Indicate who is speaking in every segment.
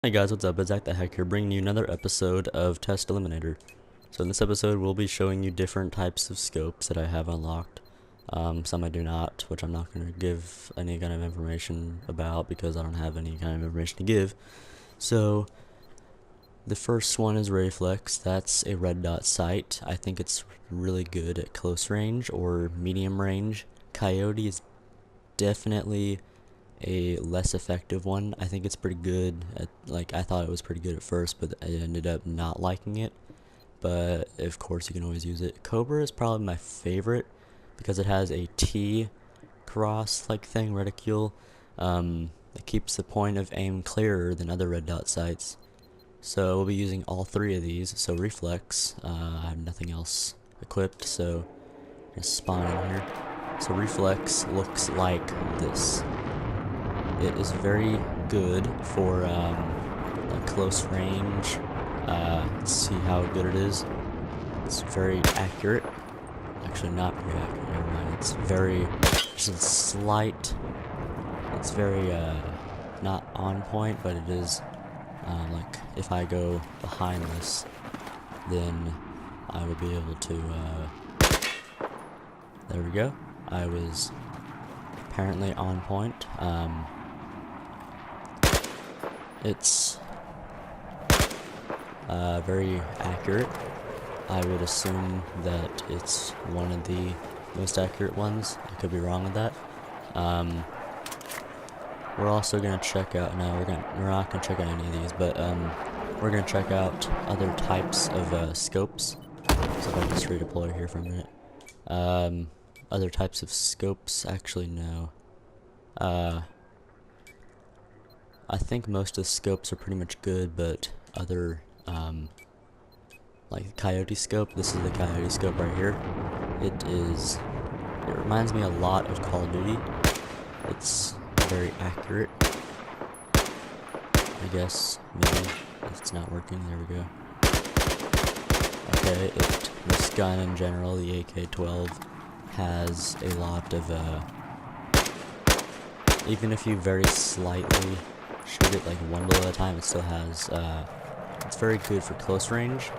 Speaker 1: Hey guys, what's up? It's Zach the Heck here, bringing you another episode of Test Eliminator. So in this episode, we'll be showing you different types of scopes that I have unlocked. Some I do not, which I'm not going to give any kind of information about because I don't have any kind of information to give. So, the first one is Reflex. That's a red dot sight. I think it's really good at close range or medium range. Coyote is definitely a less effective one. I think it's pretty good at, I thought it was pretty good at first, but I ended up not liking it. But of course you can always use it. Cobra is probably my favorite because it has a T cross like thing, reticule. It keeps the point of aim clearer than other red dot sights. So we'll be using all three of these. So Reflex, I have nothing else equipped, so I'm gonna spawn in here. So Reflex looks like this. It is very good for a close range. Let's see how good it is. It's very accurate. Actually, not very accurate. Never mind. It's very just a slight. It's very not on point, but it is like if I go behind this, then I will be able to. There we go. I was apparently on point. It's very accurate. I would assume that it's one of the most accurate ones. I could be wrong with that. We're also gonna check out. No, we're not gonna check out any of these, but we're gonna check out other types of scopes. So if I just redeploy here for a minute. Other types of scopes. Actually, no. I think most of the scopes are pretty much good, but other, like the Coyote scope, this is the Coyote scope right here. It reminds me a lot of Call of Duty. It's very accurate. I guess, maybe, if it's not working, there we go. Okay, this gun in general, the AK-12, has a lot of, even if you very slightly shoot it like one bullet at a time, it still has, it's very good for close range,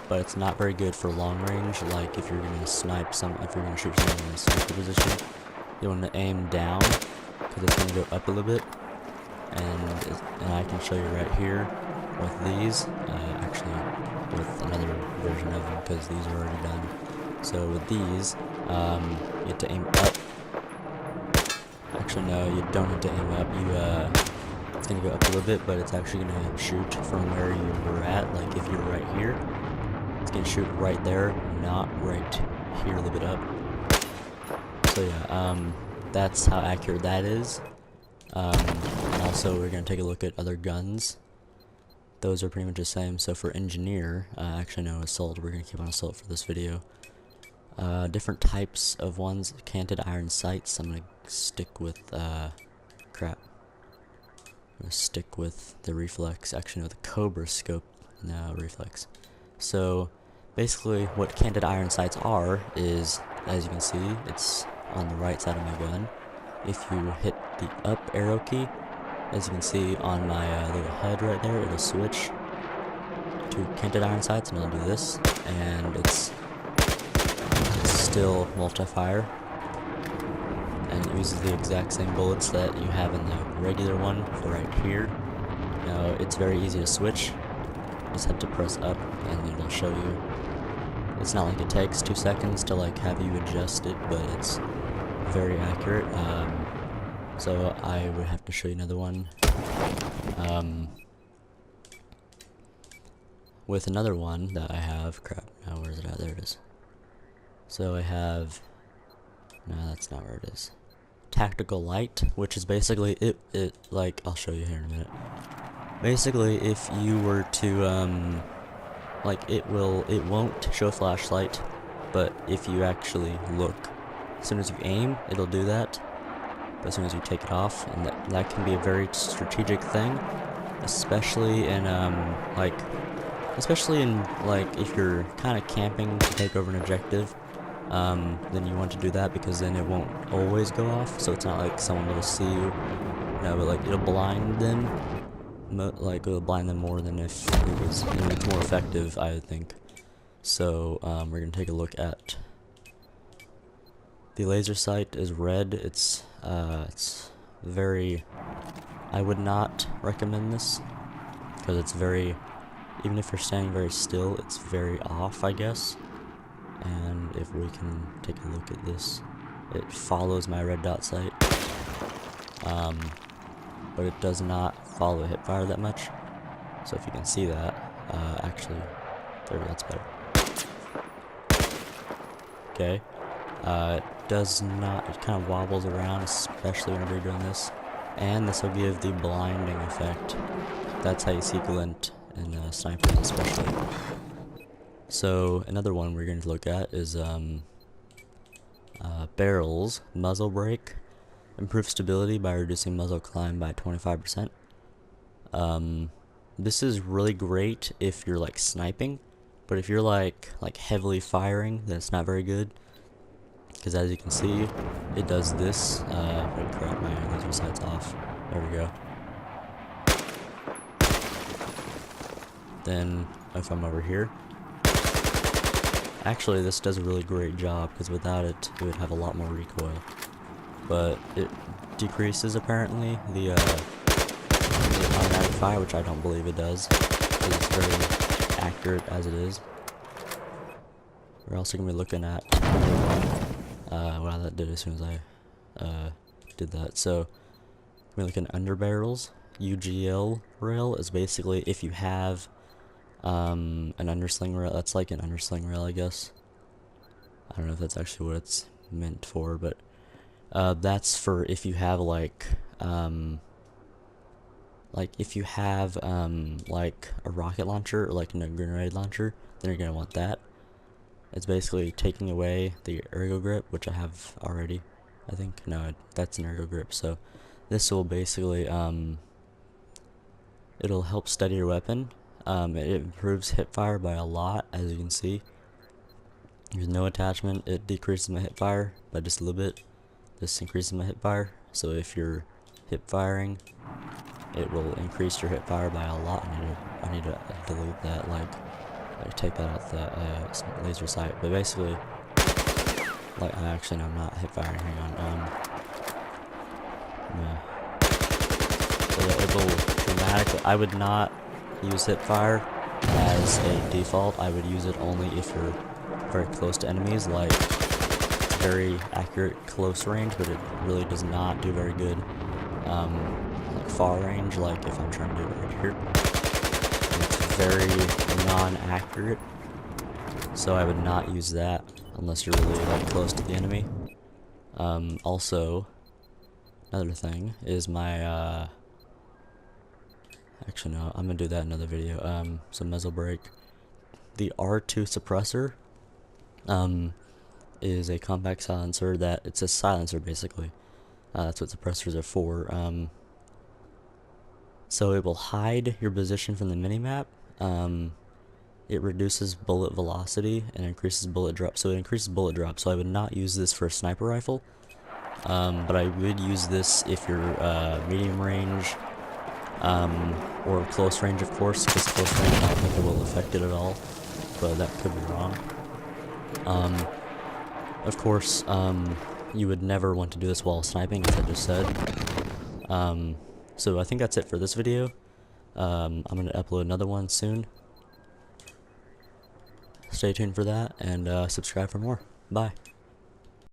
Speaker 1: but it's not very good for long range. Like if you're gonna snipe if you're gonna shoot someone in a sniper position, you want to aim down, because it's gonna go up a little bit, and I can show you right here with these, actually with another version of them, because these are already done. So with these, you have to aim up. Actually, no, you don't have to aim up. It's gonna go up a little bit, but it's actually gonna shoot from where you were at. Like if you're right here, it's gonna shoot right there, not right here, a little bit up. So yeah, that's how accurate that is. And also we're gonna take a look at other guns. Those are pretty much the same. So for Engineer, actually no, Assault. We're gonna keep on Assault for this video. Different types of ones. Canted iron sights. I'm gonna stick with crap. I'm gonna stick with the Reflex. Actually no, the Cobra scope. No, Reflex. So basically what canted iron sights are is, as you can see, it's on the right side of my gun. If you hit the up arrow key, as you can see on my little HUD right there, it'll switch to canted iron sights, and it'll do this, and it's still multi-fire, and it uses the exact same bullets that you have in the regular one for right here. Now it's very easy to switch. You just have to press up and it'll show you. It's not like it takes 2 seconds to like have you adjust it, but it's very accurate. So I would have to show you another one. With another one that I have, crap, now where is it at? There it is. So I have, no, that's not where it is. Tactical Light, which is basically it like, I'll show you here in a minute. Basically, if you were to, like, it won't show a flashlight, but if you actually look, as soon as you aim, it'll do that, but as soon as you take it off, and that can be a very strategic thing, especially in, if you're kind of camping to take over an objective. Then you want to do that because then it won't always go off, so it's not like someone will see you No, but like it'll blind them. Like it'll blind them more than if it was. It's more effective, I would think. So we're gonna take a look at the laser sight. Is red. It's very. I would not recommend this because it's very. Even if you're standing very still, it's very off, I guess. And if we can take a look at this, it follows my red dot sight. But it does not follow hipfire that much. So if you can see that, actually, that's better. Okay. It does not, it kind of wobbles around, especially whenever you're doing this. And this will give the blinding effect. That's how you see glint in snipers especially. So another one we're going to look at is barrels, muzzle brake. Improve stability by reducing muzzle climb by 25%. This is really great if you're like sniping, but if you're like heavily firing, then it's not very good. Because as you can see, it does this. Wait, crap, my laser sight's off. There we go. Then if I'm over here, actually this does a really great job because without it, it would have a lot more recoil. But it decreases apparently the automatic fire, which I don't believe it does, because it's very accurate as it is. We're also going to be looking at wow, that did as soon as I did that. So we're looking at under barrels. UGL rail is basically if you have an undersling rail. That's like an undersling rail, I guess. I don't know if that's actually what it's meant for, but that's for if you have like if you have like a rocket launcher or like a grenade launcher, then you're gonna want that. It's basically taking away the ergo grip, which I have already, I think. No, that's an ergo grip. So this will basically it'll help steady your weapon. It improves hipfire by a lot, as you can see. There's no attachment. It decreases my hipfire by just a little bit. This increases my hipfire. So if you're hip firing, it will increase your hipfire by a lot. I need to delete that, like take that out the laser sight. But basically, like actually no, I'm not hip firing. Hang on. Yeah. So yeah, it will dramatically. I would not use hipfire as a default. I would use it only if you're very close to enemies, like very accurate close range, but it really does not do very good like far range, like if I'm trying to do it right here. It's very non-accurate, so I would not use that unless you're really like close to the enemy. Also, another thing is my actually no, I'm gonna do that in another video. So muzzle brake. The R2 suppressor is a compact silencer that it's a silencer basically. That's what suppressors are for. So it will hide your position from the minimap. It reduces bullet velocity and increases bullet drop. So it increases bullet drop. So I would not use this for a sniper rifle, but I would use this if you're medium range or close range, of course. Because close range, I don't think it will affect it at all, but that could be wrong. Of course, you would never want to do this while sniping, as I just said. So I think that's it for this video. I'm going to upload another one soon. Stay tuned for that, and subscribe for more. Bye.